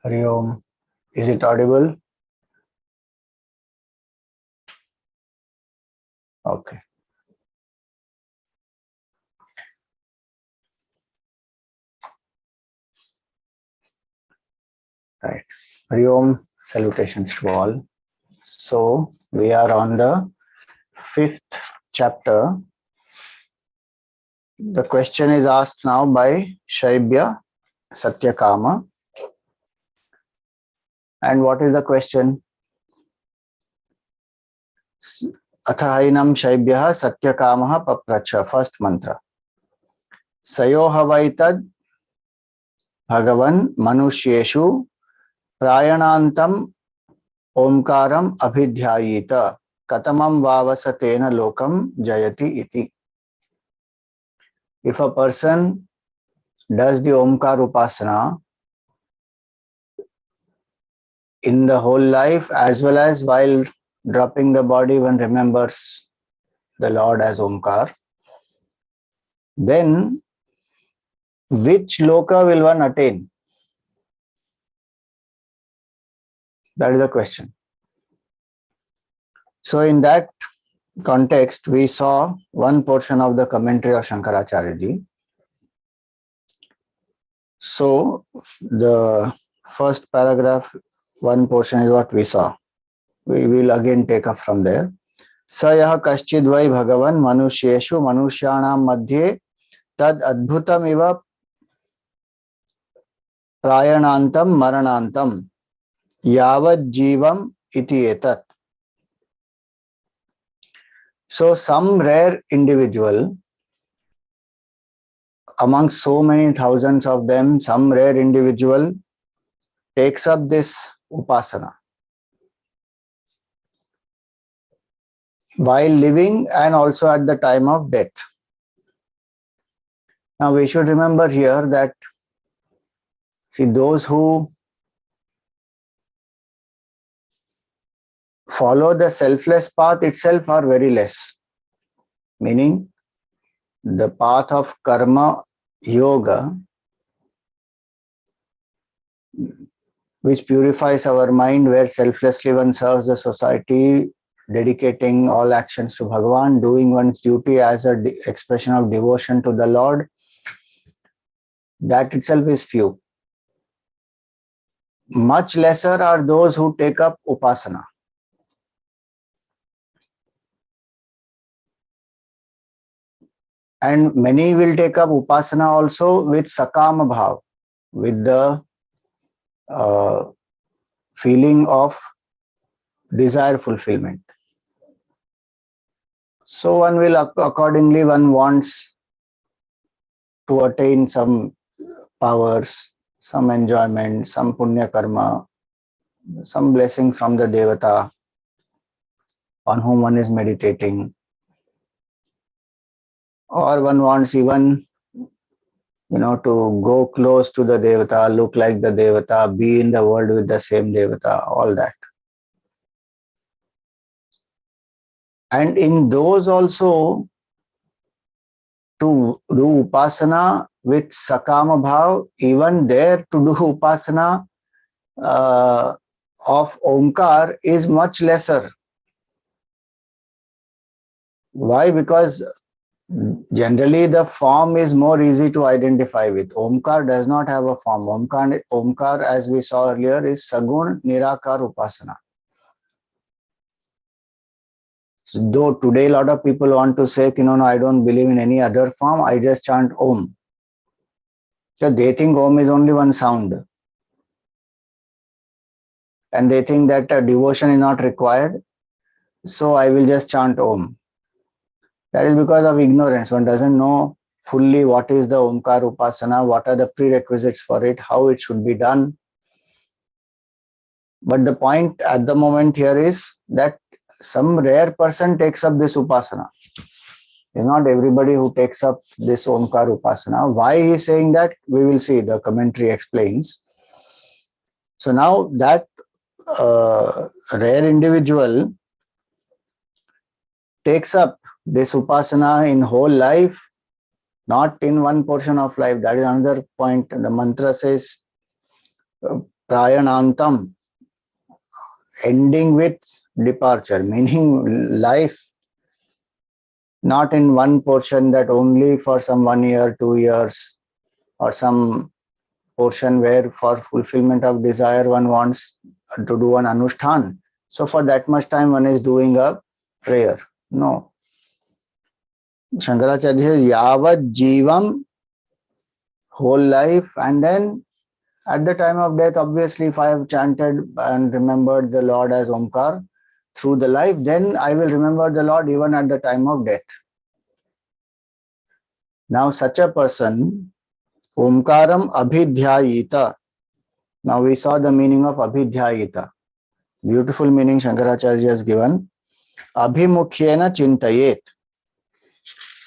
Hari Om. Is it audible? Okay. Right. Hari Om. Salutations to all. So we are on the 5th chapter. The question is asked now by Shaibya Satyakama. And what is the question? Athainam Shaibya Satyakama Papracha. First mantra. Sayo havaitad Bhagavan Manushyeshu Prayanantam Omkaram Abhidhyayita Katamam Vavasatena Lokam Jayati iti. If a person does the Omkar Upasana in the whole life as well as while dropping the body, one remembers the Lord as Omkar, then which loka will one attain? That is the question. So in that context, we saw one portion of the commentary of Shankaracharya ji. So the first paragraph, one portion is what we saw. We will again take up from there. Sayah kaschid vai bhagavan manusyeshu manushyanam madhye tad adbhutam iva prayanantam maranantam yavad jivam iti etat. So some rare individual, among so many thousands of them, some rare individual takes up this upasana while living and also at the time of death. Now we should remember here that, see, those who follow the selfless path itself are very less, meaning the path of karma yoga, which purifies our mind, where selflessly one serves the society, dedicating all actions to Bhagavan, doing one's duty as an expression of devotion to the Lord, that itself is few. Much lesser are those who take up upasana. And many will take up upasana also with sakama bhav, with the feeling of desire fulfillment. So one will accordingly, one wants to attain some powers, some enjoyment, some punya karma, some blessing from the devata on whom one is meditating. Or one wants even, to go close to the devata, look like the devata, be in the world with the same devata, all that. And in those also, to do upasana with sakama bhav, even there to do upasana of Omkar is much lesser. Why? Because generally the form is more easy to identify with. Omkar does not have a form. Omkar, as we saw earlier, is Sagun Nirakar Upasana. So though today a lot of people want to say, no, I don't believe in any other form, I just chant Om. So they think Om is only one sound. And they think that devotion is not required. So I will just chant Om. That is because of ignorance. One doesn't know fully what is the Omkar Upasana, what are the prerequisites for it, how it should be done. But the point at the moment here is that some rare person takes up this Upasana. It's not everybody who takes up this Omkar Upasana. Why he is saying that, we will see. The commentary explains. So now that rare individual takes up this Upasana in whole life, not in one portion of life. That is another point. The mantra says, prayanantam, ending with departure, meaning life not in one portion that only for some 1 year, 2 years, or some portion where for fulfillment of desire one wants to do an anushthan. So for that much time one is doing a prayer. No. Shankaracharya says, Yavat Jivam, whole life, and then at the time of death, obviously, if I have chanted and remembered the Lord as Omkar through the life, then I will remember the Lord even at the time of death. Now, such a person, Omkaram Abhidhyayita. Now, we saw the meaning of Abhidhyayita. Beautiful meaning Shankaracharya has given. Abhimukhyena Chintayet.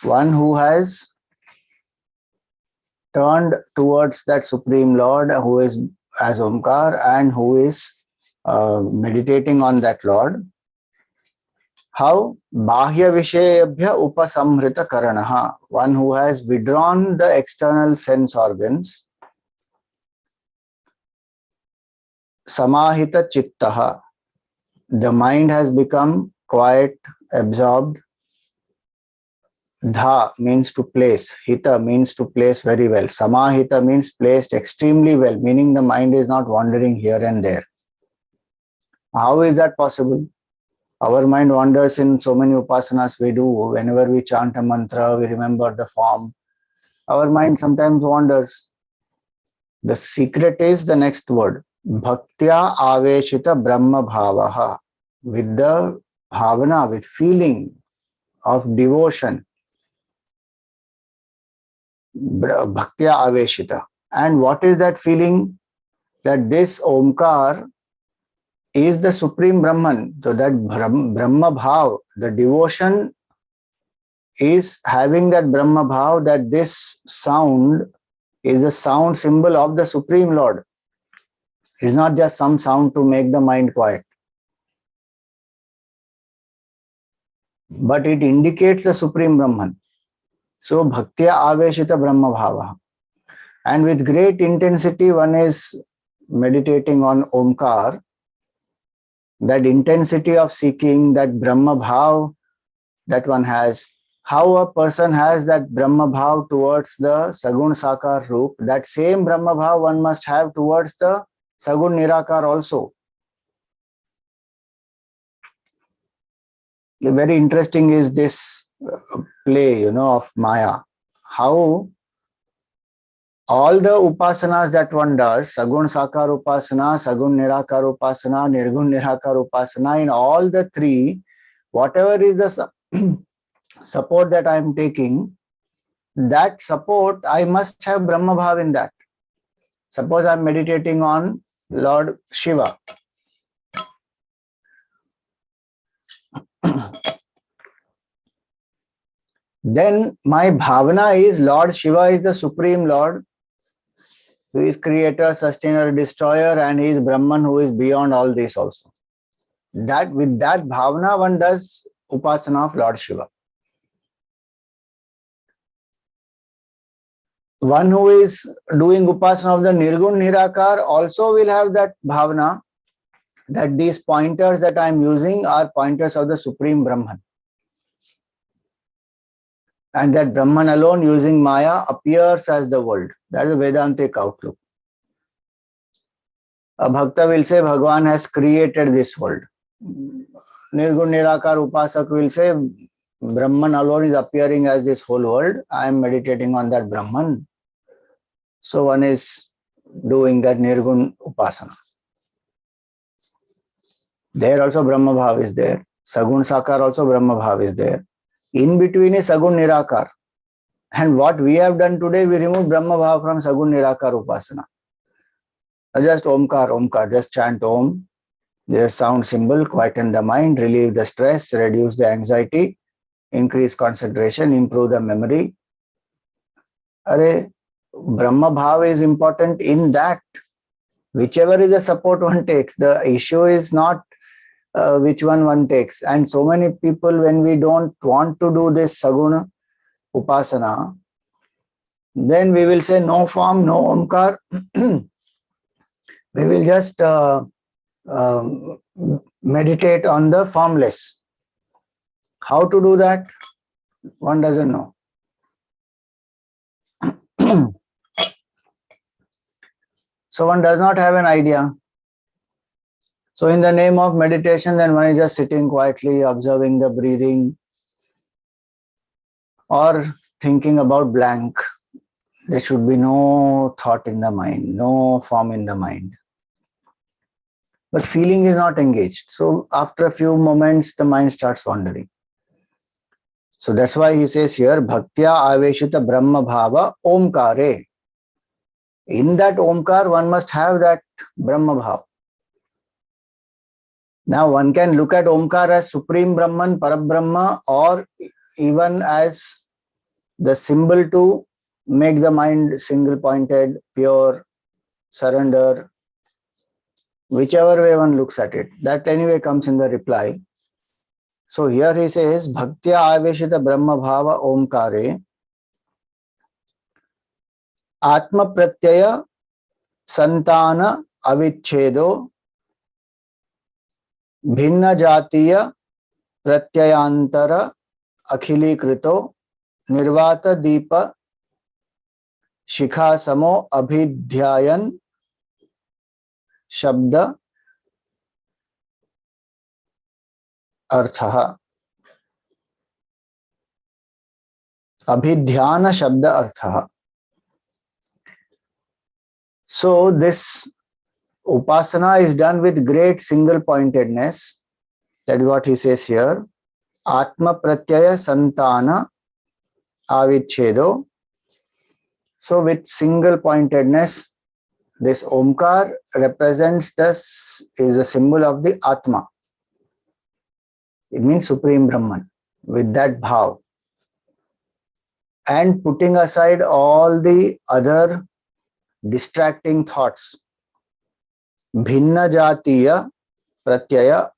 One who has turned towards that Supreme Lord who is as Omkar and who is meditating on that Lord. How? Bahya Vishayabhya Upasamhrita Karanaha. One who has withdrawn the external sense organs. Samahita Chittaha. The mind has become quiet, absorbed. Dha means to place. Hita means to place very well. Samahita means placed extremely well, meaning the mind is not wandering here and there. How is that possible? Our mind wanders in so many upasanas we do. Whenever we chant a mantra, we remember the form. Our mind sometimes wanders. The secret is the next word. Bhaktya aveshita brahma bhavaha. With the bhavana, with feeling of devotion. Bhaktya aveshita. And what is that feeling? That this Omkar is the Supreme Brahman. So that Brahma Bhav, the devotion is having that Brahma Bhav, that this sound is the sound symbol of the Supreme Lord. It's not just some sound to make the mind quiet. But it indicates the Supreme Brahman. So Bhaktya Aveshita Brahma Bhava. And with great intensity one is meditating on Omkar. That intensity of seeking, that Brahma Bhav that one has, how a person has that Brahma Bhav towards the Sagun Sakar Roop, that same Brahma Bhav one must have towards the Sagun Nirakar also. Very interesting is this play, of Maya. How all the upasanas that one does, Sagun Sakar Upasana, Sagun Nirakar Upasana, Nirgun Nirakar Upasana, in all the three, whatever is the support that I am taking, that support, I must have Brahma Bhav in that. Suppose I am meditating on Lord Shiva. Then my bhavana is Lord Shiva is the Supreme Lord, who is creator, sustainer, destroyer, and he is Brahman who is beyond all this also. That with that bhavana one does upasana of Lord Shiva. One who is doing upasana of the Nirgun Nirakar also will have that bhavana, that these pointers that I am using are pointers of the Supreme Brahman. And that Brahman alone using Maya appears as the world. That is a Vedantic outlook. A Bhakta will say Bhagavan has created this world. Nirgun Nirakar Upasak will say Brahman alone is appearing as this whole world. I am meditating on that Brahman. So one is doing that Nirgun Upasana. There also Brahma Bhav is there. Sagun Sakar also Brahma Bhav is there. In between is Sagun Nirakar. And what we have done today, we remove Brahma Bhav from Sagun Nirakar Upasana. Just Omkar, Omkar, just chant Om. Just sound symbol, quieten the mind, relieve the stress, reduce the anxiety, increase concentration, improve the memory. Arey, Brahma Bhav is important in that. Whichever is the support one takes, the issue is not which one takes. And so many people, when we don't want to do this Saguna Upasana, then we will say no form, no Omkar. We will just um, meditate on the formless. How to do that? One doesn't know. So one does not have an idea. So in the name of meditation, then one is just sitting quietly, observing the breathing, or thinking about blank. There should be no thought in the mind, no form in the mind. But feeling is not engaged. So after a few moments, the mind starts wandering. So that's why he says here, Bhaktya Aveshita Brahma Bhava Omkare. In that Omkar, one must have that Brahma Bhava. Now one can look at Omkar as Supreme Brahman, Parabrahma, or even as the symbol to make the mind single pointed, pure, surrender, whichever way one looks at it. That anyway comes in the reply. So here he says, Bhaktya Aveshita Brahma Bhava Omkare Atma Pratyaya Santana Avichhedo Bhinna Jatiya Pratyayantara Akhilikrito Nirvata Deepa Shikha Samo Abhidhyayan Shabda Artha. Abhidhyana Shabda Artha. So this Upasana is done with great single pointedness. That is what he says here. Atma Pratyaya Santana Avichhedo. So with single pointedness, this Omkar represents this, is a symbol of the Atma. It means Supreme Brahman, with that bhav. And putting aside all the other distracting thoughts. Bhinna Jatiya Pratyaya,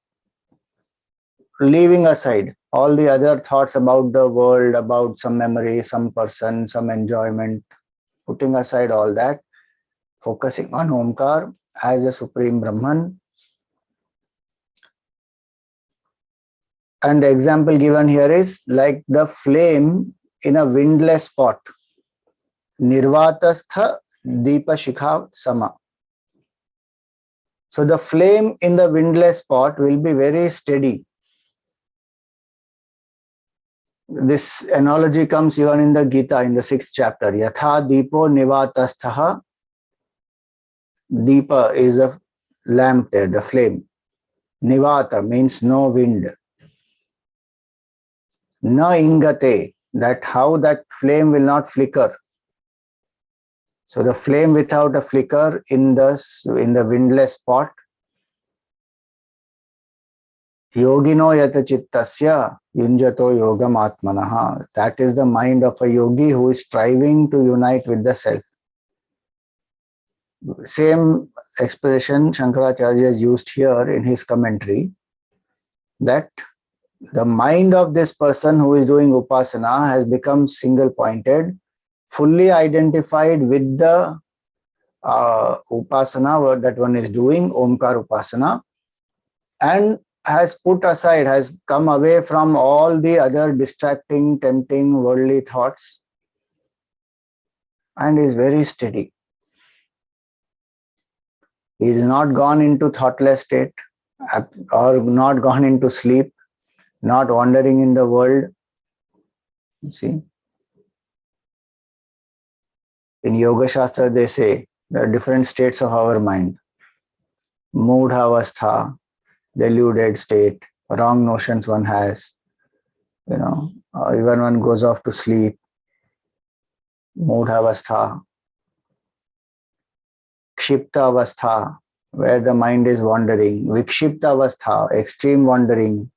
leaving aside all the other thoughts about the world, about some memory, some person, some enjoyment, putting aside all that, focusing on Omkar as a Supreme Brahman. And the example given here is like the flame in a windless pot. Nirvatastha Deepa Shikha Sama. So the flame in the windless pot will be very steady. This analogy comes even in the Gita in the 6th chapter. Yatha Deepo Nivatastha. Deepa is a lamp there, the flame. Nivata means no wind. Na ingate, that how that flame will not flicker. So the flame without a flicker in the windless pot. Yogino yata chittasya yunjato yogam atmanaha. That is the mind of a yogi who is striving to unite with the self. Same expression Shankaracharya has used here in his commentary, that the mind of this person who is doing Upasana has become single pointed, fully identified with the Upasana that one is doing, Omkar Upasana, and has put aside, has come away from all the other distracting, tempting, worldly thoughts, and is very steady. He is not gone into thoughtless state or not gone into sleep, not wandering in the world. You see, in Yoga Shastra they say there are different states of our mind. Moodhavastha, deluded state, wrong notions one has, even one goes off to sleep. Moodhavastha, Kshipta Avastha, where the mind is wandering. Vikshipta Avastha, extreme wandering.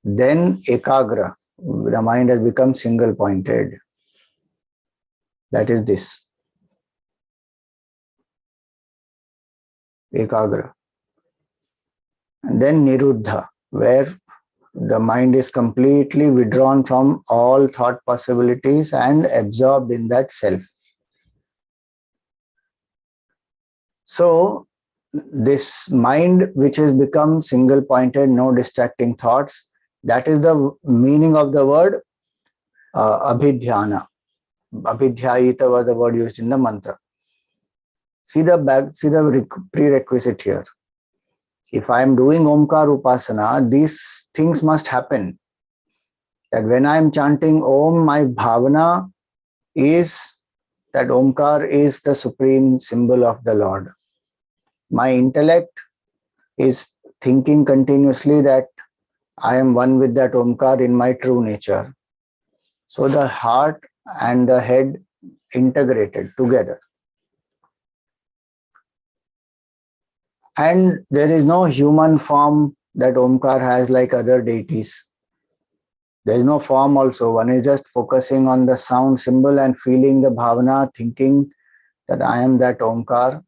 Then Ekagra, the mind has become single pointed. That is this. Ekagra. And then Niruddha, where the mind is completely withdrawn from all thought possibilities and absorbed in that self. So this mind which has become single pointed, no distracting thoughts, that is the meaning of the word abhidhyana. Abhidhyayita was the word used in the mantra. See the prerequisite here. If I am doing Omkar Upasana, these things must happen. That when I am chanting Om, my bhavana is that Omkar is the supreme symbol of the Lord. My intellect is thinking continuously that I am one with that Omkar in my true nature. So the heart and the head integrated together. And there is no human form that Omkar has like other deities. There is no form also. One is just focusing on the sound symbol and feeling the bhavana, thinking that I am that Omkar.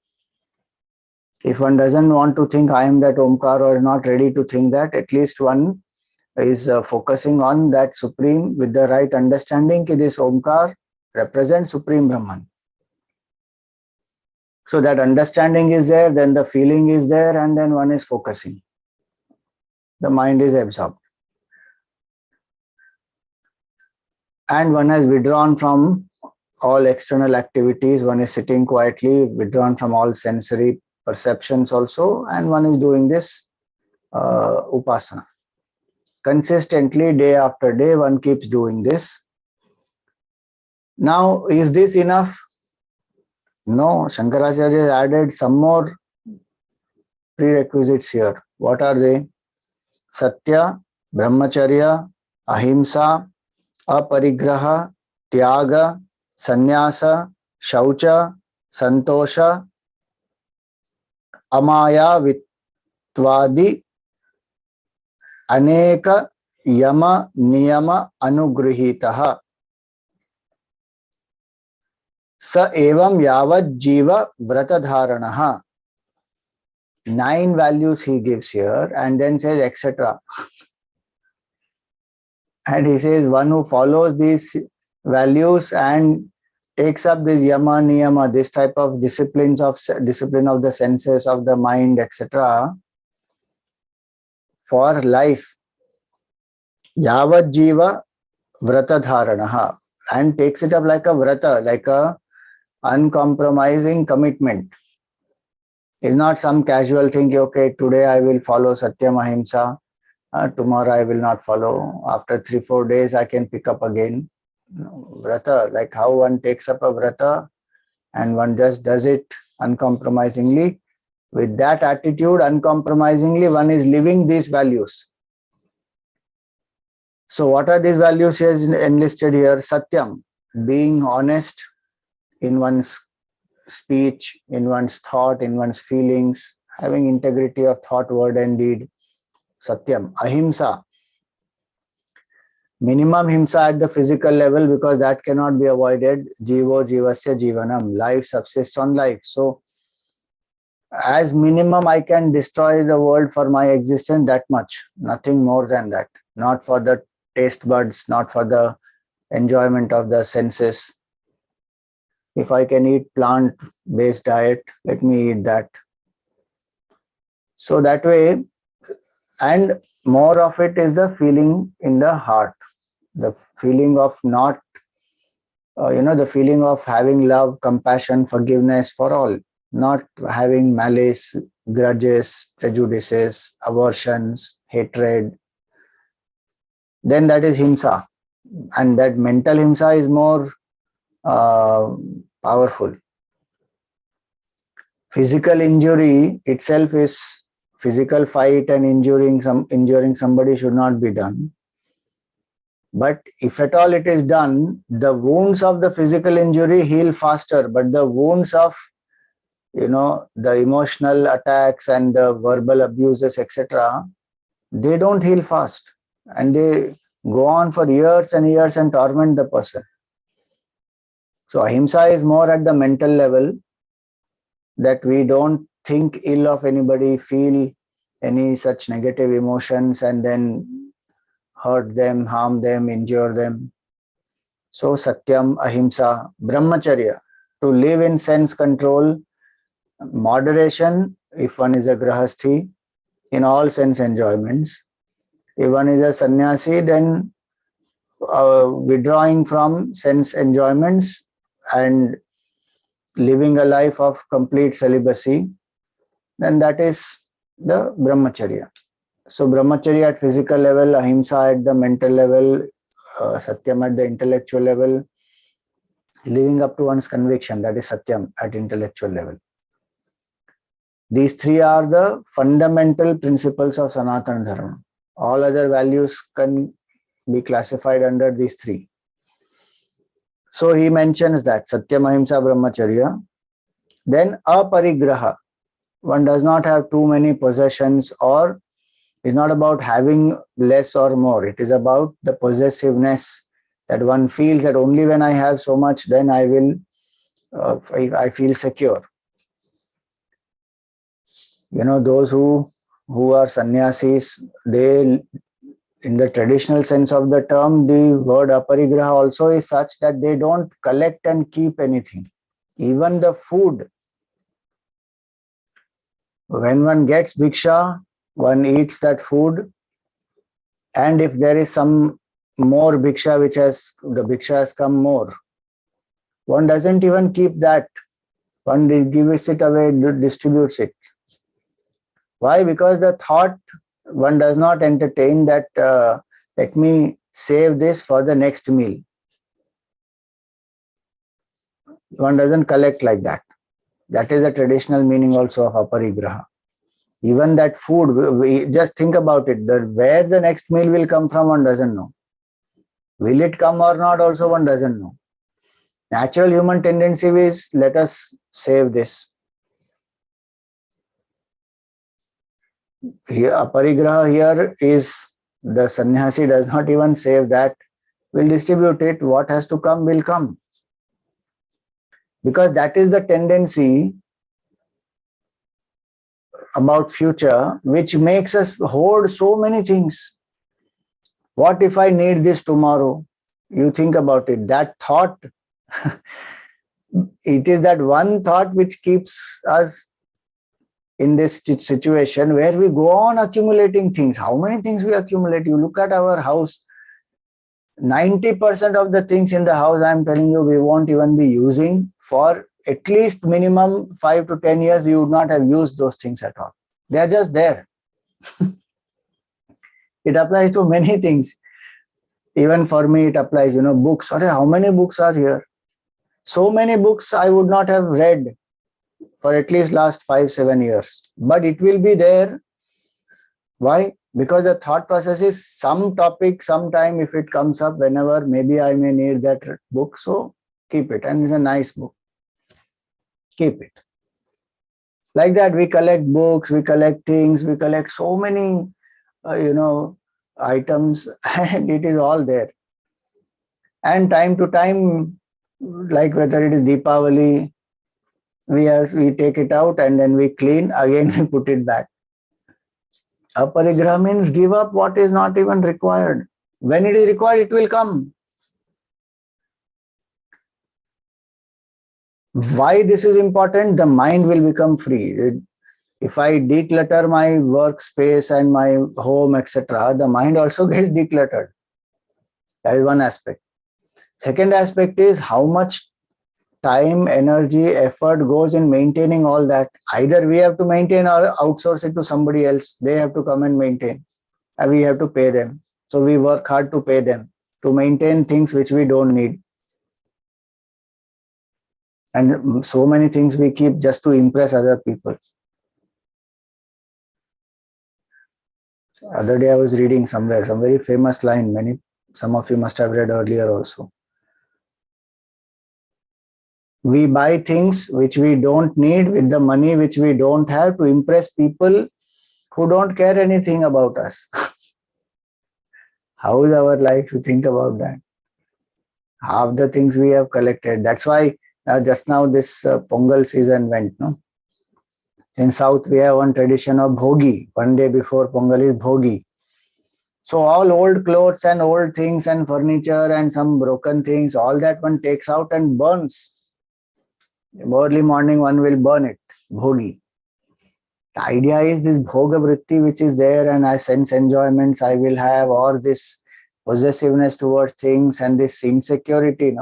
If one doesn't want to think I am that Omkar or is not ready to think that, at least one is focusing on that Supreme with the right understanding that this Omkar represents Supreme Brahman. So that understanding is there, then the feeling is there, and then one is focusing. The mind is absorbed. And one has withdrawn from all external activities. One is sitting quietly, withdrawn from all sensory perceptions also, and one is doing this upasana. Consistently, day after day, one keeps doing this. Now, is this enough? No, Shankaracharya has added some more prerequisites here. What are they? Satya, Brahmacharya, Ahimsa, Aparigraha, Tyaga, Sannyasa, Shaucha, Santosha, Amaya, Vitvadi, Aneka, Yama, Niyama, Anugrihitaha. Sa evam yavat jiva vratadharanaha. 9 values he gives here and then says etc. And he says one who follows these values and takes up this yama niyama, this type of discipline of the senses, of the mind, etc. for life, yavat jiva vratadharanaha, and takes it up like a vrata, like a uncompromising commitment. It's not some casual thing, okay, today I will follow Satyam Ahimsa, tomorrow I will not follow. After 3-4 days, I can pick up again. Vrata, like how one takes up a vrata and one just does it uncompromisingly. With that attitude, uncompromisingly, one is living these values. So what are these values he has enlisted here? Satyam, being honest in one's speech, in one's thought, in one's feelings, having integrity of thought, word and deed. Satyam. Ahimsa, minimum himsa at the physical level, because that cannot be avoided. Jivo jivasya jivanam, life subsists on life. So as minimum I can destroy the world for my existence, that much, nothing more than that. Not for the taste buds, not for the enjoyment of the senses. If I can eat plant-based diet, let me eat that. So that way, and more of it is the feeling in the heart, the feeling of not, the feeling of having love, compassion, forgiveness for all, not having malice, grudges, prejudices, aversions, hatred. Then that is himsa, and that mental himsa is more powerful. Physical injury itself is physical fight, and injuring somebody should not be done. But if at all it is done, the wounds of the physical injury heal faster, but the wounds of the emotional attacks and the verbal abuses, etc., they don't heal fast, and they go on for years and years and torment the person. So ahimsa is more at the mental level, that we don't think ill of anybody, feel any such negative emotions and then hurt them, harm them, injure them. So satyam, ahimsa, brahmacharya, to live in sense control Moderation, if one is a grahasthi, in all sense enjoyments. If one is a sannyasi, then withdrawing from sense enjoyments and living a life of complete celibacy, then that is the brahmacharya. So brahmacharya at physical level, ahimsa at the mental level, satyam at the intellectual level, living up to one's conviction, that is satyam at intellectual level. These three are the fundamental principles of Sanatana Dharma. All other values can be classified under these three. So he mentions that satyam, ahimsa, brahmacharya. Then aparigraha. One does not have too many possessions, or it's not about having less or more. It is about the possessiveness, that one feels that only when I have so much, then I will, I feel secure. You know, those who are sannyasis, they, in the traditional sense of the term, the word aparigraha also is such that they don't collect and keep anything. Even the food, when one gets bhiksha, one eats that food, and if there is some more bhiksha, the bhiksha has come more, one doesn't even keep that. One gives it away, distributes it. Why? Because the thought, one does not entertain that, let me save this for the next meal. One doesn't collect like that. That is the traditional meaning also of aparigraha. Even that food, we just think about it, where the next meal will come from, one doesn't know. Will it come or not, also one doesn't know. Natural human tendency is, let us save this. Here, aparigraha here is, the sannyasi does not even save that, will distribute it, what has to come will come. Because that is the tendency about future, which makes us hoard so many things. What if I need this tomorrow? You think about it, that thought, it is that one thought which keeps us in this situation where we go on accumulating things. How many things we accumulate? You look at our house, 90% of the things in the house, I'm telling you, we won't even be using for at least minimum 5 to 10 years. We would not have used those things at all. They are just there. It applies to many things. Even for me, it applies, books. How many books are here? So many books I would not have read for at least last 5-7 years. But it will be there. Why? Because the thought process is some topic, sometime if it comes up, whenever, maybe I may need that book. So keep it. And it's a nice book. Keep it. Like that, we collect books, we collect things, we collect so many, items, and it is all there. And time to time, like whether it is Deepavali, we take it out and then we clean, again we put it back. Aparigraha means give up what is not even required. When it is required, it will come. Why this is important? The mind will become free. If I declutter my workspace and my home, etc., the mind also gets decluttered. That is one aspect. Second aspect is how much time, energy, effort goes in maintaining all that. Either we have to maintain or outsource it to somebody else. They have to come and maintain. And we have to pay them. So we work hard to pay them, to maintain things which we don't need. And so many things we keep just to impress other people. Other day I was reading somewhere, some very famous line, some of you must have read earlier also. We buy things which we don't need with the money which we don't have to impress people who don't care anything about us. How is our life? You think about that. Half the things we have collected. That's why just now this Pongal season went, no? In South, we have one tradition of Bhogi. One day before Pongal is Bhogi. So all old clothes and old things and furniture and some broken things, all that one takes out and burns. Early morning, one will burn it. bhogi. The idea is this bhoga vritti which is there, and I sense enjoyments I will have, or this possessiveness towards things and this insecurity,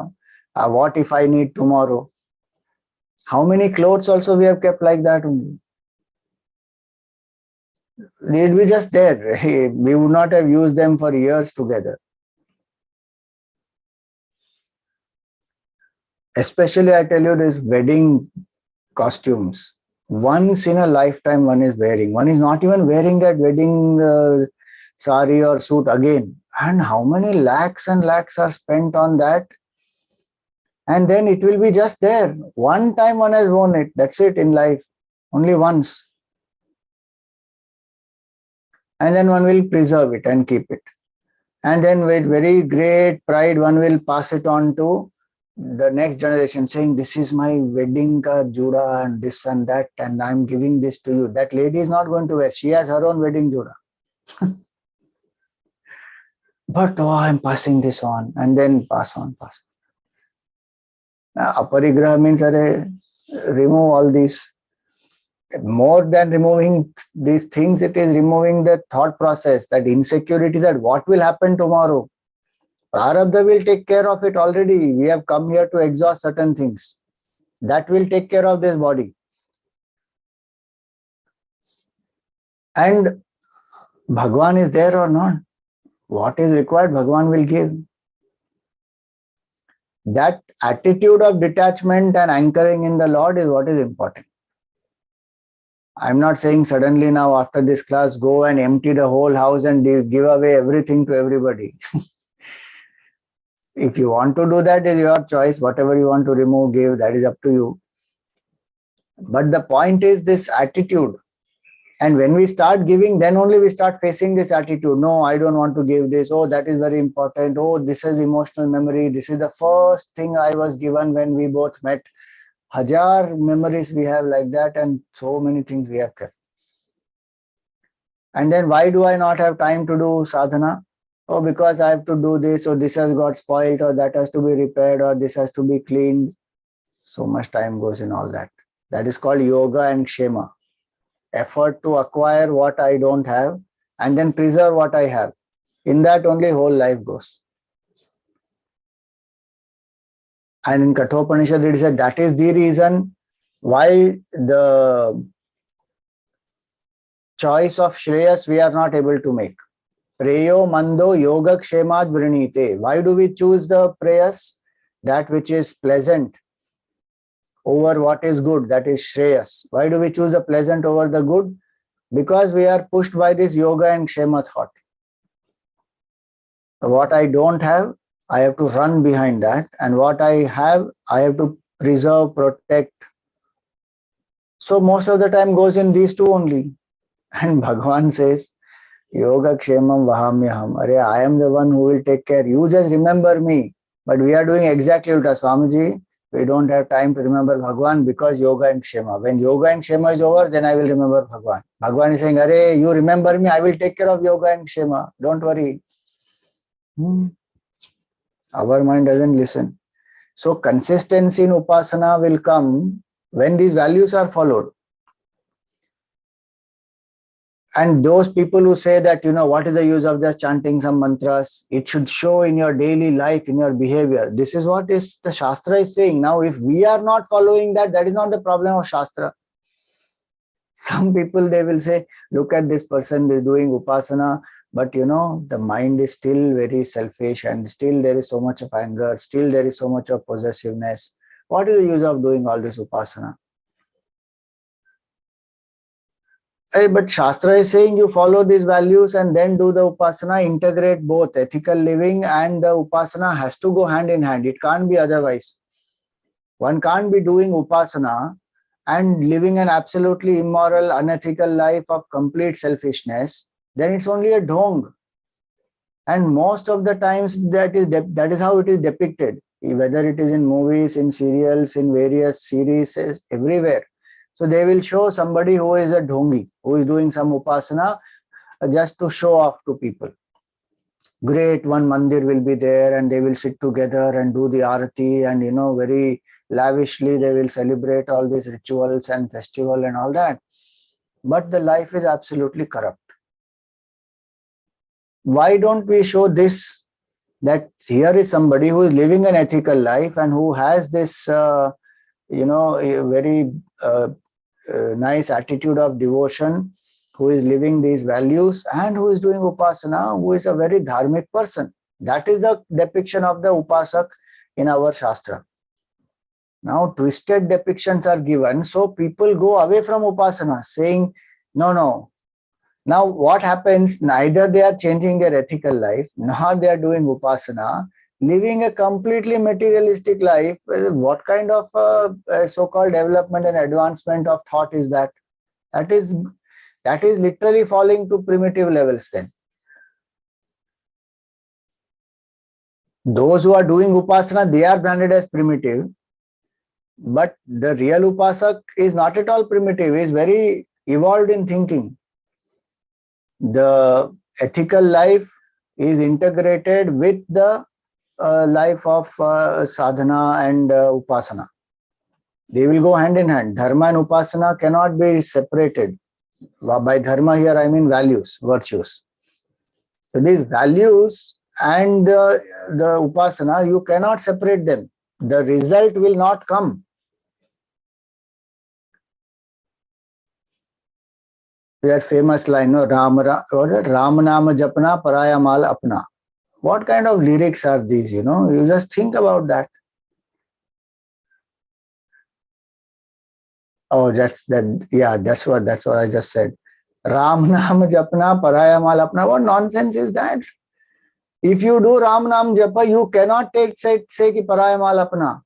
what if I need tomorrow? How many clothes also we have kept like that only? They'll be just there. We would not have used them for years together. Especially, I tell you, this wedding costumes. Once in a lifetime, one is wearing. One is not even wearing that wedding sari or suit again. And how many lakhs and lakhs are spent on that? And then it will be just there. One time one has worn it. That's it in life. Only once. And then one will preserve it and keep it. And then with very great pride, one will pass it on to the next generation, saying, this is my wedding juda and this and that, and I'm giving this to you. That lady is not going to wear. She has her own wedding juda. But I'm passing this on, and then pass on. Aparigraha means remove all these. More than removing these things, it is removing the thought process, that insecurity, that what will happen tomorrow. Prarabdha will take care of it already. We have come here to exhaust certain things. That will take care of this body. And Bhagwan is there or not? What is required, Bhagwan will give. That attitude of detachment and anchoring in the Lord is what is important. I'm not saying suddenly now after this class, go and empty the whole house and give away everything to everybody. If you want to do that, is your choice. Whatever you want to remove, give, that is up to you. But the point is this attitude. And when we start giving, then only we start facing this attitude. No, I don't want to give this. Oh, that is very important. Oh, this is emotional memory. This is the first thing I was given when we both met. Hajar memories we have like that, and so many things we have kept. And then why do I not have time to do sadhana? Oh, because I have to do this, or this has got spoiled, or that has to be repaired, or this has to be cleaned. So much time goes in all that. That is called yoga and kshema. Effort to acquire what I don't have and then preserve what I have. In that only whole life goes. And in Kathopanishad it is said that is the reason why the choice of Shreyas we are not able to make. Preyo mando yoga kshemad vrinite. Why do we choose the prayas? That which is pleasant over what is good, that is Shreyas. Why do we choose the pleasant over the good? Because we are pushed by this yoga and kshema thought. What I don't have, I have to run behind that, and what I have, I have to preserve, protect. So most of the time goes in these two only. And Bhagavan says, yoga kshemam vahamyaham. Arey, I am the one who will take care. You just remember me. But we are doing exactly what Swamiji. We don't have time to remember Bhagwan because yoga and kshema. When yoga and kshema is over, then I will remember Bhagwan. Bhagwan is saying, Arey, you remember me, I will take care of yoga and kshema. Don't worry. Our mind doesn't listen. So consistency in Upasana will come when these values are followed. And those people who say that, what is the use of just chanting some mantras? It should show in your daily life, in your behavior. This is what is the Shastra is saying. Now, if we are not following that, that is not the problem of Shastra. Some people, they will say, look at this person, they're doing Upasana, but the mind is still very selfish, and still there is so much of anger, still there is so much of possessiveness. What is the use of doing all this Upasana? But Shastra is saying you follow these values and then do the Upasana, integrate both ethical living and the Upasana has to go hand in hand. It can't be otherwise. One can't be doing Upasana and living an absolutely immoral, unethical life of complete selfishness. Then it's only a dhong. And most of the times that is how it is depicted, whether it is in movies, in serials, in various series, everywhere. So they will show somebody who is a dhongi, who is doing some Upasana just to show off to people. Great, one mandir will be there and they will sit together and do the arati and very lavishly, they will celebrate all these rituals and festival and all that. But the life is absolutely corrupt. Why don't we show this, that here is somebody who is living an ethical life and who has this, a very nice attitude of devotion, who is living these values and who is doing upasana, who is a very dharmic person. That is the depiction of the upasak in our shastra. Now twisted depictions are given, so people go away from upasana, saying, no. Now what happens? Neither they are changing their ethical life, nor they are doing upasana, living a completely materialistic life. What kind of so-called development and advancement of thought is that? That is literally falling to primitive levels then. Those who are doing upasana, they are branded as primitive. But the real upasak is not at all primitive, he is very evolved in thinking. The ethical life is integrated with the life of sadhana and upasana. They will go hand in hand. Dharma and upasana cannot be separated. By dharma here I mean values, virtues. So these values and the upasana, you cannot separate them. The result will not come. That famous line, no, Ram Nama Japna Paraya Mal Apna. What kind of lyrics are these? You just think about that. Oh, that's what I just said. Ram Nama Japna Paraya Mal Apna. What nonsense is that? If you do Ram Nam Japa, you cannot say ki Paraya Mal Apna.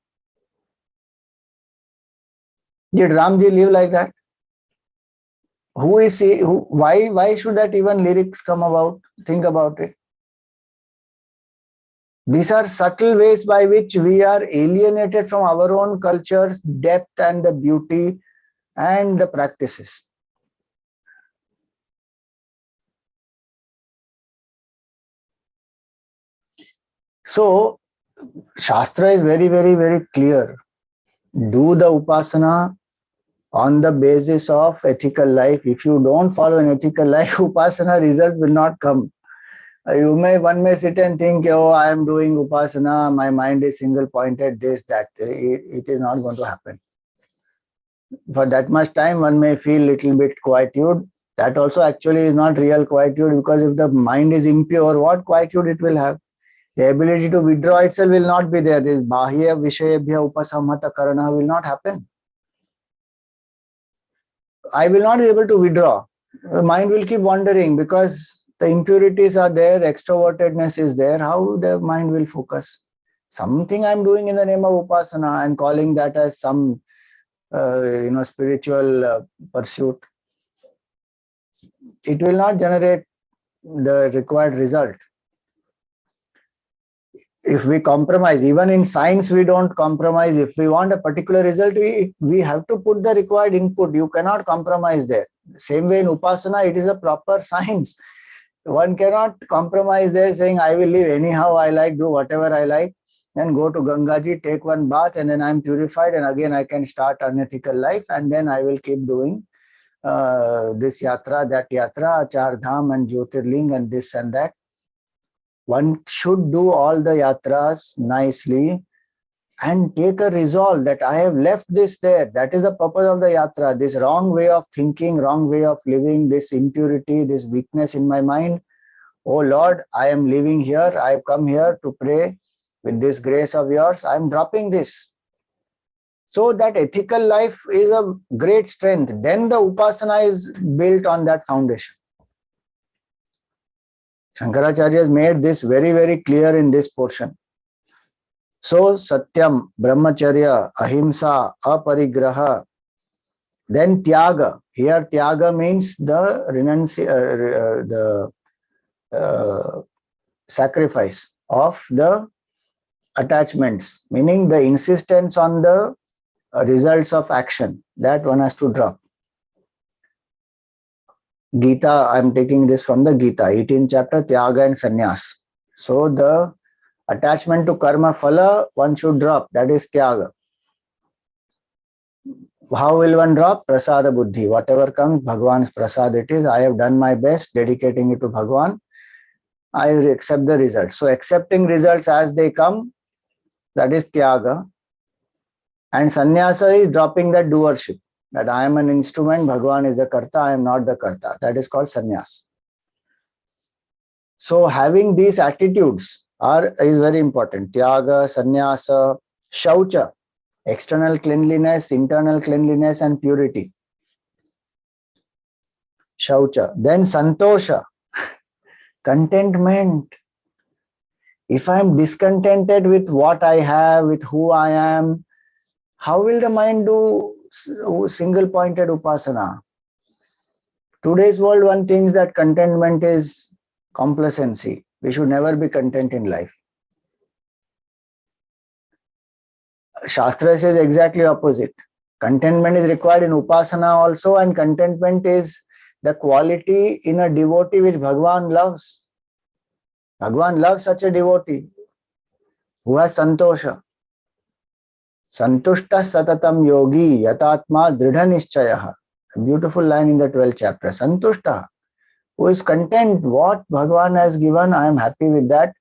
Did Ramji live like that? Who is he? Why should that even lyrics come about? Think about it. These are subtle ways by which we are alienated from our own culture's depth and the beauty and the practices. So, Shastra is very, very, very clear. Do the upasana on the basis of ethical life. If you don't follow an ethical life, upasana result will not come. One may sit and think, oh, I am doing upasana, my mind is single pointed, this, that. It is not going to happen. For that much time, one may feel little bit quietude. That also actually is not real quietude, because if the mind is impure, what quietude it will have? The ability to withdraw itself will not be there. This bahya vishayabhya upasamhata karana will not happen. I will not be able to withdraw. The mind will keep wandering because the impurities are there, the extrovertedness is there. How the mind will focus? Something I'm doing in the name of upasana and calling that as some spiritual pursuit. It will not generate the required result. If we compromise, even in science we don't compromise. If we want a particular result, we have to put the required input. You cannot compromise there. Same way in upasana, it is a proper science. One cannot compromise there, saying I will live anyhow I like, do whatever I like, then go to Gangaji, take one bath, and then I'm purified, and again I can start unethical life, and then I will keep doing this yatra, that yatra, Char Dham and Jyotirling and this and that. One should do all the yatras nicely and take a resolve that I have left this there. That is the purpose of the yatra. This wrong way of thinking, wrong way of living, this impurity, this weakness in my mind. Oh Lord, I am living here. I have come here to pray with this grace of yours. I am dropping this. So that ethical life is a great strength. Then the upasana is built on that foundation. Shankaracharya has made this very, very clear in this portion. So, Satyam, Brahmacharya, Ahimsa, Aparigraha, then Tyaga. Here, Tyaga means the sacrifice of the attachments, meaning the insistence on the results of action, that one has to drop. Gita, I'm taking this from the Gita, 18th chapter, Tyaga and Sannyas. So the attachment to karma phala, one should drop, that is Tyaga. How will one drop? Prasada buddhi. Whatever comes, Bhagwan's prasad it is. I have done my best, dedicating it to Bhagwan. I will accept the results. So accepting results as they come, that is tyaga. And sannyasa is dropping that doership. That I am an instrument, Bhagwan is the karta, I am not the karta. That is called sannyas. So having these attitudes is very important. Tyaga, sannyasa, shaucha, external cleanliness, internal cleanliness, and purity. Shaucha. Then santosha, contentment. If I am discontented with what I have, with who I am, how will the mind do single pointed upasana? Today's world, one thinks that contentment is complacency. We should never be content in life. Shastra says exactly opposite. Contentment is required in upasana also, and contentment is the quality in a devotee which Bhagwan loves. Bhagwan loves such a devotee who has santosha. Santushta satatam yogi yatatma dridha nischayah. A beautiful line in the 12th chapter. Santushta, who is content, what Bhagwan has given, I am happy with that.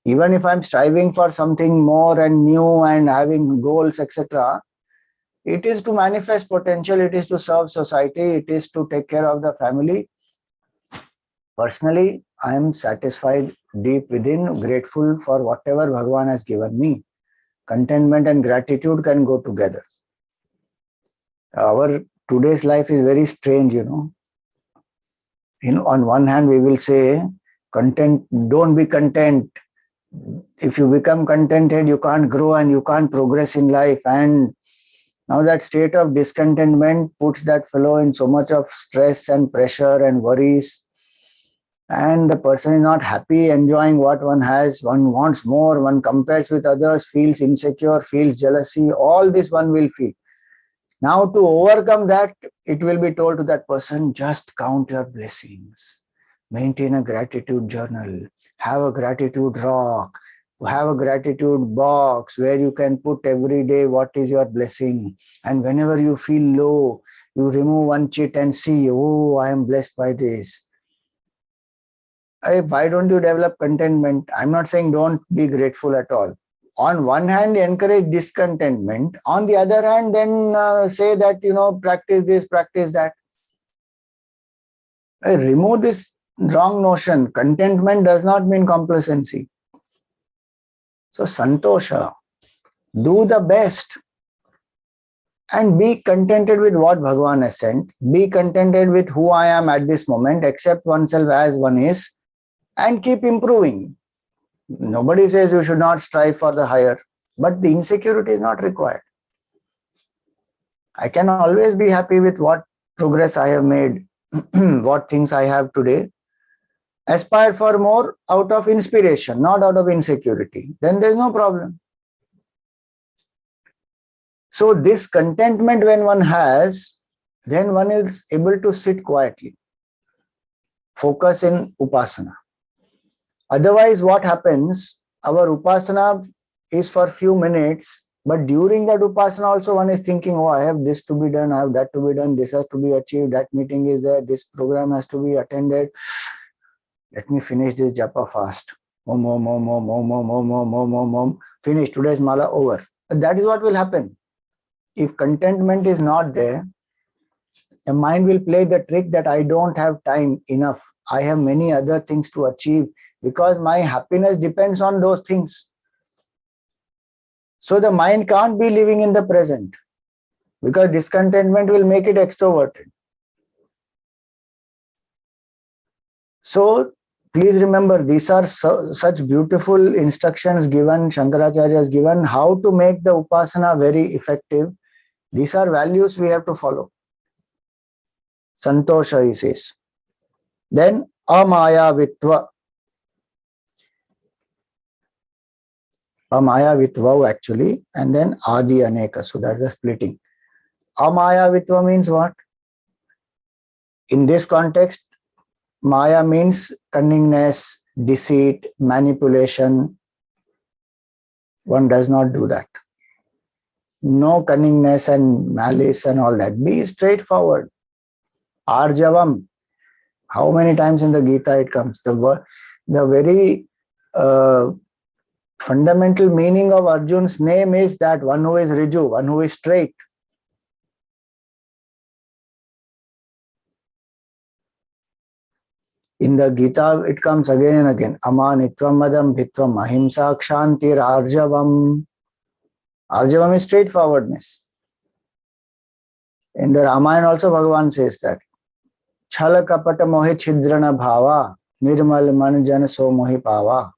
Even if I'm striving for something more and new and having goals, etc., it is to manifest potential, it is to serve society, it is to take care of the family. Personally, I am satisfied deep within, grateful for whatever Bhagwan has given me. Contentment and gratitude can go together. Our today's life is very strange, on one hand, we will say, content, don't be content. If you become contented, you can't grow and you can't progress in life. And now that state of discontentment puts that fellow in so much of stress and pressure and worries. And the person is not happy enjoying what one has. One wants more, one compares with others, feels insecure, feels jealousy. All this one will feel. Now to overcome that, it will be told to that person, just count your blessings. Maintain a gratitude journal. Have a gratitude rock. Have a gratitude box where you can put every day what is your blessing. And whenever you feel low, you remove one chit and see, oh, I am blessed by this. Why don't you develop contentment? I'm not saying don't be grateful at all. On one hand, encourage discontentment. On the other hand, then say that, practice this, practice that. Remove this wrong notion. Contentment does not mean complacency. So, santosha, do the best and be contented with what Bhagavan has sent. Be contented with who I am at this moment. Accept oneself as one is and keep improving. Nobody says you should not strive for the higher, but the insecurity is not required. I can always be happy with what progress I have made, what things I have today. Aspire for more out of inspiration, not out of insecurity. Then there's no problem. So this contentment when one has, then one is able to sit quietly, focus in upasana. Otherwise, what happens? Our upasana is for few minutes, but during that upasana also one is thinking, oh, I have this to be done, I have that to be done, this has to be achieved, that meeting is there, this program has to be attended. Let me finish this japa fast. Om, om, om, om, om, om, om, om, om, om, om. Finish today's mala over. That is what will happen. If contentment is not there, the mind will play the trick that I don't have time enough. I have many other things to achieve because my happiness depends on those things. So the mind can't be living in the present because discontentment will make it extroverted. So please remember, these are such beautiful instructions given, Shankaracharya has given, how to make the upasana very effective. These are values we have to follow. Santosha, he says. Then amayavitva. Amayavitva actually, and then adi aneka. So that's the splitting. Amayavitva means what? In this context, Maya means cunningness, deceit, manipulation. One does not do that. No cunningness and malice and all that. Be straightforward. Arjavam. How many times in the Gita it comes? The very uh, fundamental meaning of Arjun's name is that one who is Riju, one who is straight. In the Gita, it comes again and again. Amanitvam madam bhitvam ahimsa kshantir arjavam. Arjavam is straightforwardness. In the Ramayana also Bhagavan says that. Chala kapata mohi chidrana bhava nirmal man jan so mohi pava.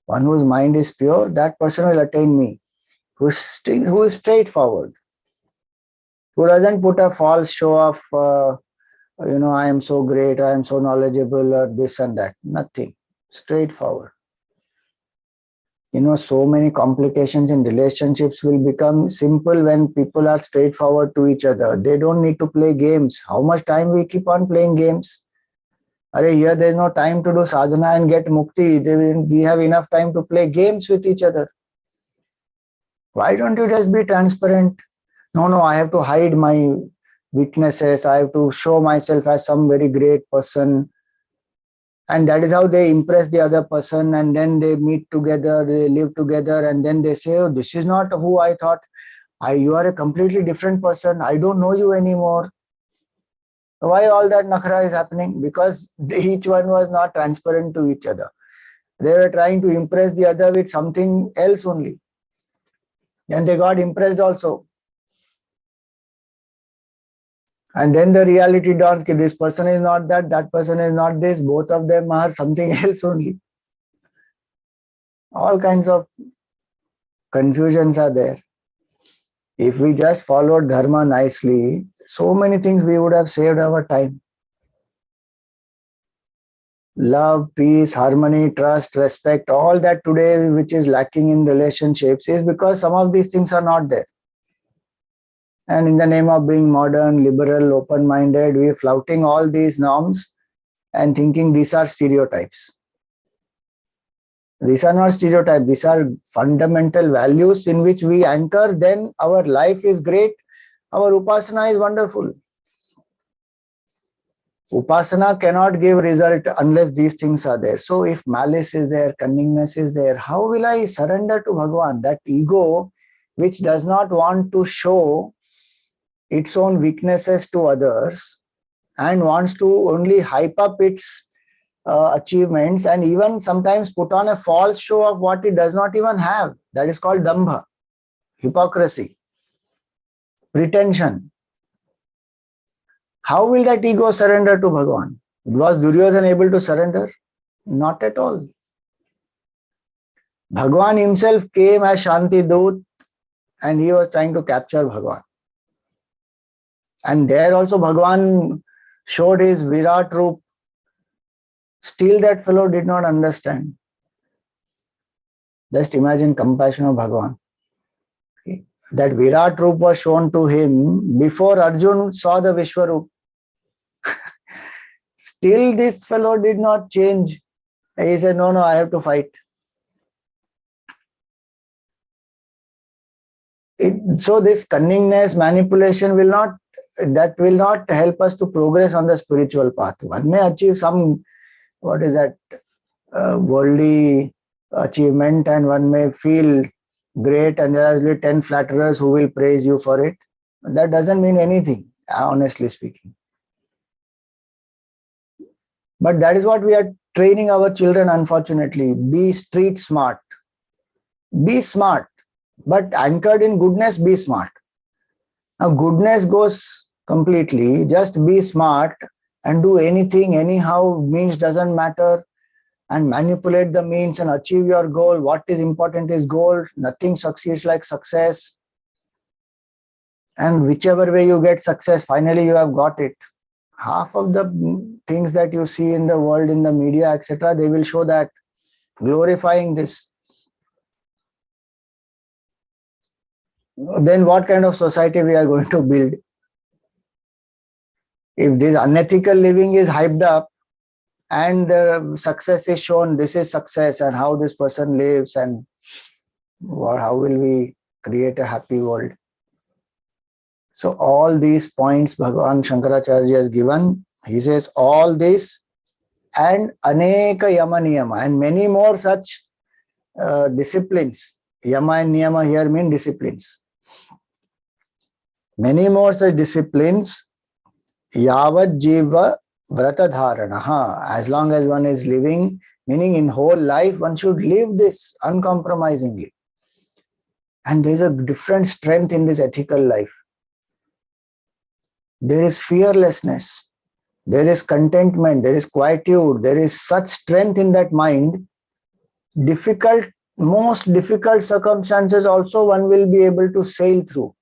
One whose mind is pure, that person will attain me. Who is straightforward. Who doesn't put a false show of, I am so great, I am so knowledgeable, or this and that. Nothing. Straightforward. So many complications in relationships will become simple when people are straightforward to each other. They don't need to play games. How much time we keep on playing games? Here there's no time to do sadhana and get mukti. We have enough time to play games with each other. Why don't you just be transparent? No, I have to hide my weaknesses. I have to show myself as some very great person. And that is how they impress the other person. And then they meet together, they live together. And then they say, oh, this is not who I thought. You are a completely different person. I don't know you anymore. Why all that nakhra is happening? Because each one was not transparent to each other. They were trying to impress the other with something else only. And they got impressed also. And then the reality dawns, this person is not that person is not this, both of them are something else only. All kinds of confusions are there. If we just followed dharma nicely, so many things we would have saved our time. Love, peace, harmony, trust, respect, all that today which is lacking in relationships is because some of these things are not there. And in the name of being modern, liberal, open-minded, we're flouting all these norms and thinking these are stereotypes. These are not stereotypes. These are fundamental values in which we anchor. Then our life is great. Our upasana is wonderful. Upasana cannot give result unless these things are there. So if malice is there, cunningness is there, how will I surrender to Bhagavan? That ego which does not want to show its own weaknesses to others and wants to only hype up its achievements and even sometimes put on a false show of what it does not even have. That is called dambha, hypocrisy, pretension. How will that ego surrender to Bhagavan? Was Duryodhana able to surrender? Not at all. Bhagavan himself came as Shanti Dut and he was trying to capture Bhagavan. And there also Bhagavan showed his Virat Roop. Still that fellow did not understand. Just imagine compassion of Bhagavan. That Virat Roop was shown to him before Arjun saw the Vishwaroop. Still this fellow did not change. He said, no, I have to fight. So this cunningness, manipulation will not help us to progress on the spiritual path. One may achieve some, worldly achievement, and one may feel great, and there are only 10 flatterers who will praise you for it. That doesn't mean anything, honestly speaking. But that is what we are training our children, unfortunately. Be street smart. Be smart, but anchored in goodness, be smart. Now, goodness goes completely. Just be smart and do anything, anyhow, means doesn't matter, and manipulate the means and achieve your goal. What is important is goal. Nothing succeeds like success. And whichever way you get success, finally you have got it. Half of the things that you see in the world, in the media, etc., they will show that, glorifying this. Then what kind of society we are going to build? If this unethical living is hyped up and success is shown, this is success and how this person lives, and how will we create a happy world? So all these points Bhagavan Shankaracharya has given. He says all this and aneka yama niyama and many more such disciplines. Yama and niyama here mean disciplines. Many more such disciplines. Yavat jiva vrata dharana. As long as one is living, meaning in whole life, one should live this uncompromisingly. And there is a different strength in this ethical life. There is fearlessness, there is contentment, there is quietude, there is such strength in that mind. Difficult, most difficult circumstances also one will be able to sail through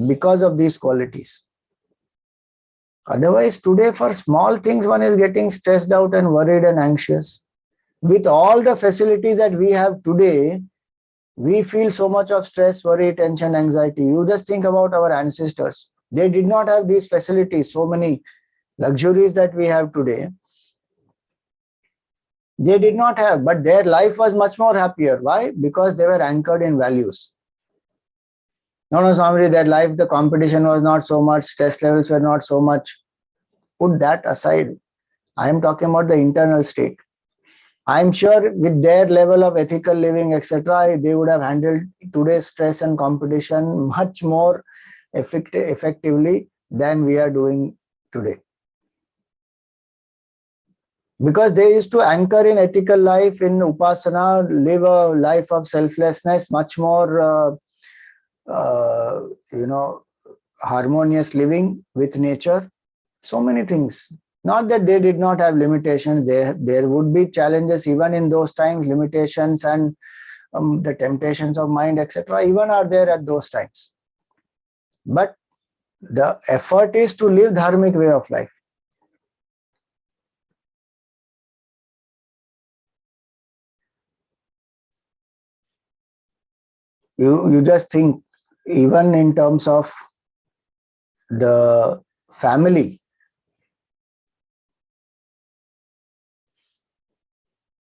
because of these qualities. Otherwise, today for small things one is getting stressed out and worried and anxious. With all the facilities that we have today, we feel so much of stress, worry, tension, anxiety. You just think about our ancestors. They did not have these facilities, so many luxuries that we have today. They did not have, but their life was much more happier. Why? Because they were anchored in values. No, Swami, their life, the competition was not so much, stress levels were not so much. Put that aside. I am talking about the internal state. I'm sure with their level of ethical living, etc., they would have handled today's stress and competition much more effectively than we are doing today. Because they used to anchor in ethical life, in Upasana, live a life of selflessness, much more, harmonious living with nature. So many things. Not that they did not have limitations. There would be challenges even in those times, limitations and the temptations of mind, etc. even are there at those times. But the effort is to live dharmic way of life. You just think, even in terms of the family,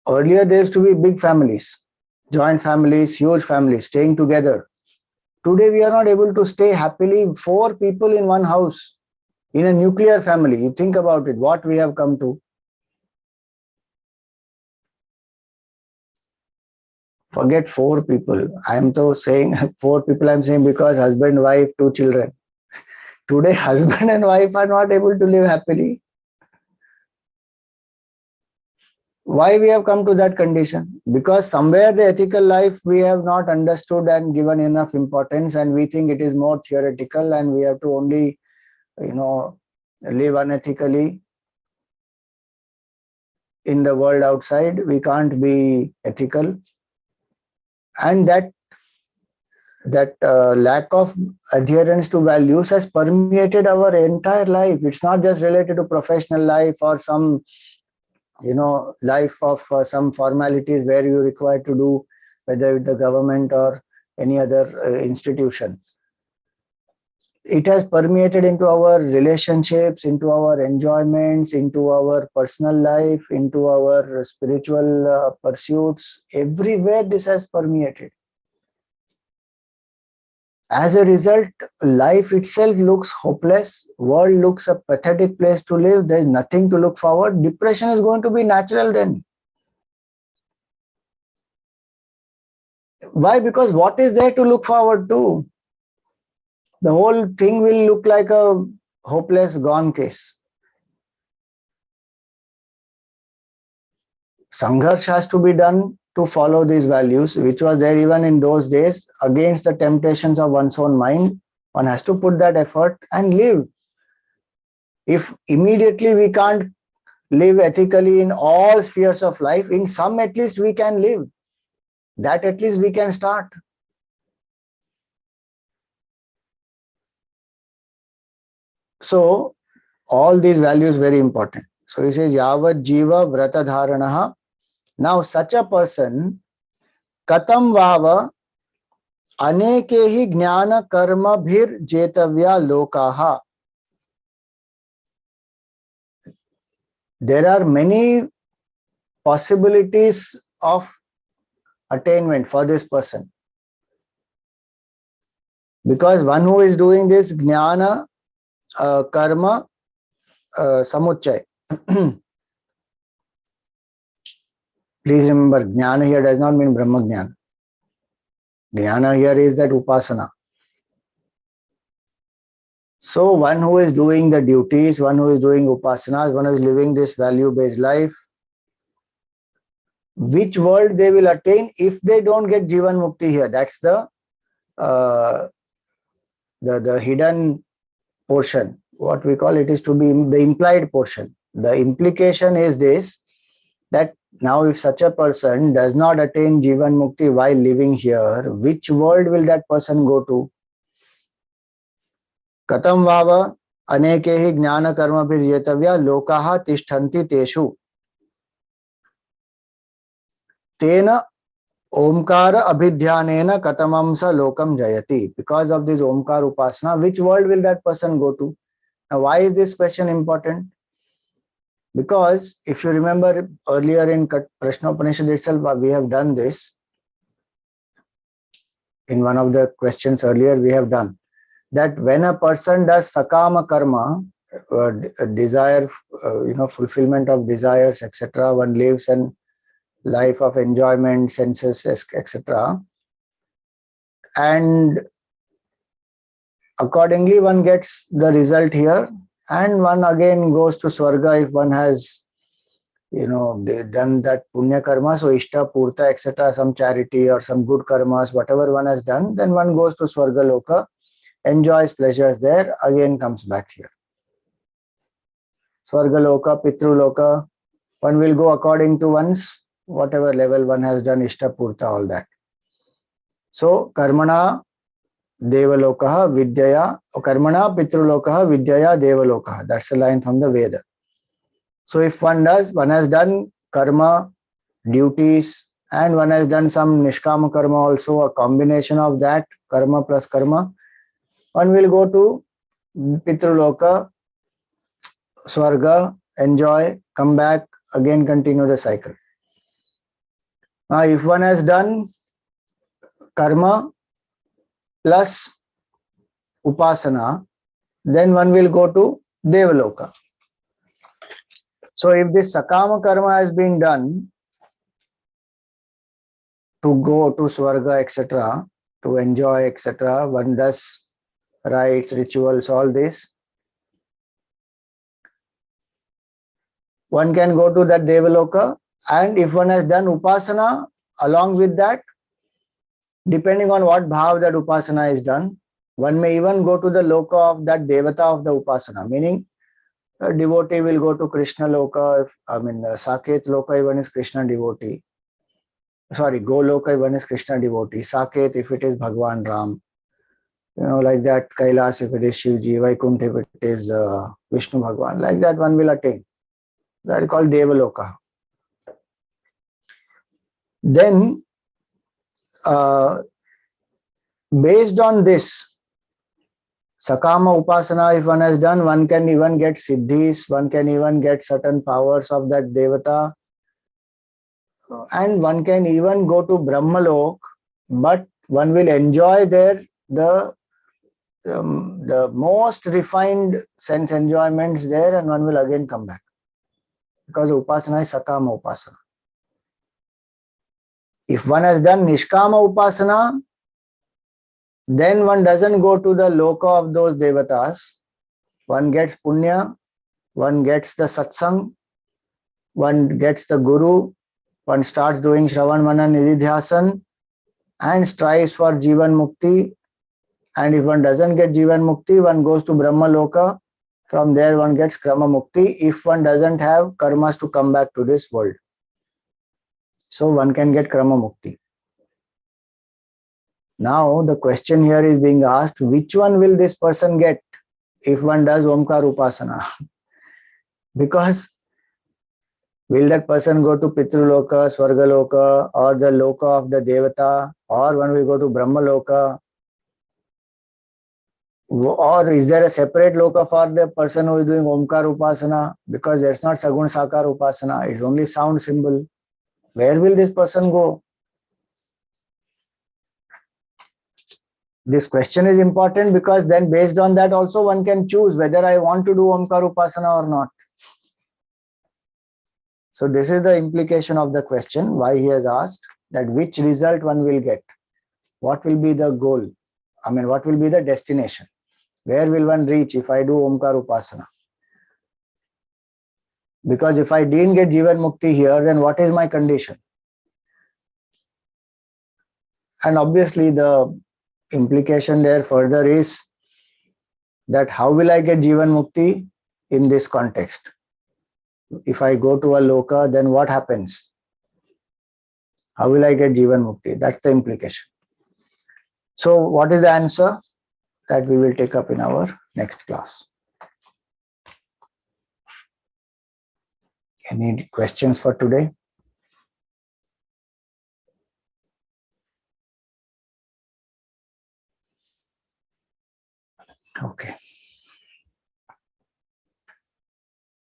earlier there used to be big families, joint families, huge families, staying together. Today we are not able to stay happily 4 people in one house, in a nuclear family. You think about it, what we have come to. Forget 4 people. I am so saying 4 people, I am saying because husband, wife, 2 children. Today husband and wife are not able to live happily. Why we have come to that condition? Because somewhere the ethical life we have not understood and given enough importance, and we think it is more theoretical and we have to only, live unethically in the world outside. We can't be ethical. And that lack of adherence to values has permeated our entire life. It's not just related to professional life or some life of some formalities where you're required to do, whether with the government or any other institution. It has permeated into our relationships, into our enjoyments, into our personal life, into our spiritual pursuits. Everywhere this has permeated. As a result, life itself looks hopeless. World looks a pathetic place to live. There is nothing to look forward. Depression is going to be natural then. Why? Because what is there to look forward to? The whole thing will look like a hopeless gone case. Sangharsh has to be done to follow these values, which was there even in those days, against the temptations of one's own mind. One has to put that effort and live. If immediately we can't live ethically in all spheres of life, in some at least we can live. That at least we can start. So all these values very important. So he says yavat jiva vrata dharanaha. Now such a person katam vava aneke hi jnana karma bhir jetavya lokaha. There are many possibilities of attainment for this person. Because one who is doing this jnana, karma, samucchay. Please remember, jnana here does not mean Brahma jnana. Jnana here is that upasana. So one who is doing the duties, one who is doing upasanas, one who is living this value-based life, which world they will attain if they don't get Jivan Mukti here? That's the hidden portion. What we call it is to be the implied portion. The implication is this, that now if such a person does not attain Jivan Mukti while living here, which world will that person go to? कथम वाव अनेके ही ज्ञान कर्म जेतव्या लोकाः तिष्ठन्ति तेषु तेन ओमकार अभिध्यानेन कथमं स लोकम जयति. Because of this Omkar Upasana, which world will that person go to? Now, why is this question important? Because if you remember earlier in Prashnopanishad itself, we have done this. In one of the questions earlier, we have done that when a person does sakama karma, desire, fulfillment of desires, etc., one lives a life of enjoyment, senses, etc., and accordingly one gets the result here, and one again goes to Swarga if one has done that punya karma, so ishta, purta, etc., some charity or some good karmas, whatever one has done, then one goes to Swarga Loka, enjoys pleasures there, again comes back here. Swarga Loka, Pitru Loka, one will go according to one's whatever level one has done, ishta, purta, all that. So karmana devalokaha vidyaya, karmana pitrulokaha vidyaya devalokaha. That's a line from the Veda. So if one has done karma, duties, and one has done some nishkama karma also, a combination of that, karma plus karma, one will go to pitruloka, swarga, enjoy, come back, again continue the cycle. Now if one has done karma plus upasana, then one will go to devaloka. So if this sakama karma has been done to go to swarga, etc., to enjoy, etc., one does rites, rituals, all this, one can go to that devaloka. And if one has done upasana along with that, depending on what bhav that upasana is done, one may even go to the loka of that devata of the upasana, meaning a devotee will go to Krishna loka, Saket loka, even is Krishna devotee. Sorry, Goloka, one is Krishna devotee. Saket, if it is Bhagwan Ram. Like that, Kailas, if it is Shivji, Vaikuntha, if it is Vishnu Bhagwan. Like that, one will attain. That is called Devaloka. Then, based on this, Sakama Upasana, if one has done, one can even get siddhis, one can even get certain powers of that devata, and one can even go to Brahmalok, but one will enjoy there the most refined sense enjoyments there, and one will again come back. Because Upasana is Sakama Upasana. If one has done Nishkama Upasana, then one doesn't go to the loka of those devatas. One gets punya, one gets the satsang, one gets the guru, one starts doing Shravan Manan Nididhyasan and strives for Jivan Mukti. And if one doesn't get Jivan Mukti, one goes to Brahma Loka. From there one gets Krama Mukti if one doesn't have karmas to come back to this world. So one can get Krama Mukti. Now the question here is being asked, which one will this person get if one does Omkar Upasana? Because will that person go to Pitruloka, Swargaloka, or the Loka of the Devata, or one will go to Brahma Loka? Or is there a separate Loka for the person who is doing Omkar Upasana? Because there's not Sagun Sakar Upasana, it's only sound symbol. Where will this person go? This question is important because then based on that also one can choose whether I want to do Omkar Upasana or not. So this is the implication of the question, why he has asked that which result one will get. What will be the goal? I mean, what will be the destination? Where will one reach if I do Omkar Upasana? Because if I didn't get Jivan Mukti here, then what is my condition? And obviously the implication there further is that how will I get Jivan Mukti in this context? If I go to a loka, then what happens? How will I get Jivan Mukti? That's the implication. So what is the answer? That we will take up in our next class. Any questions for today? Okay.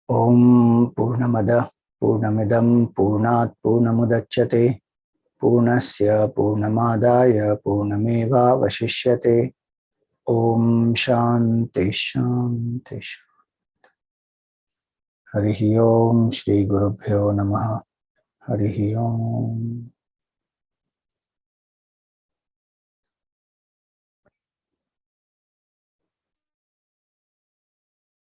Om Purnamada Purnamidam Purnat Purnamudachyate Purnasya Purnamadaya Purnameva Vashishyate. Om Shanti Shanti Shanti. Harihi Om Shri Gurubhyo Namaha. Harihi Om.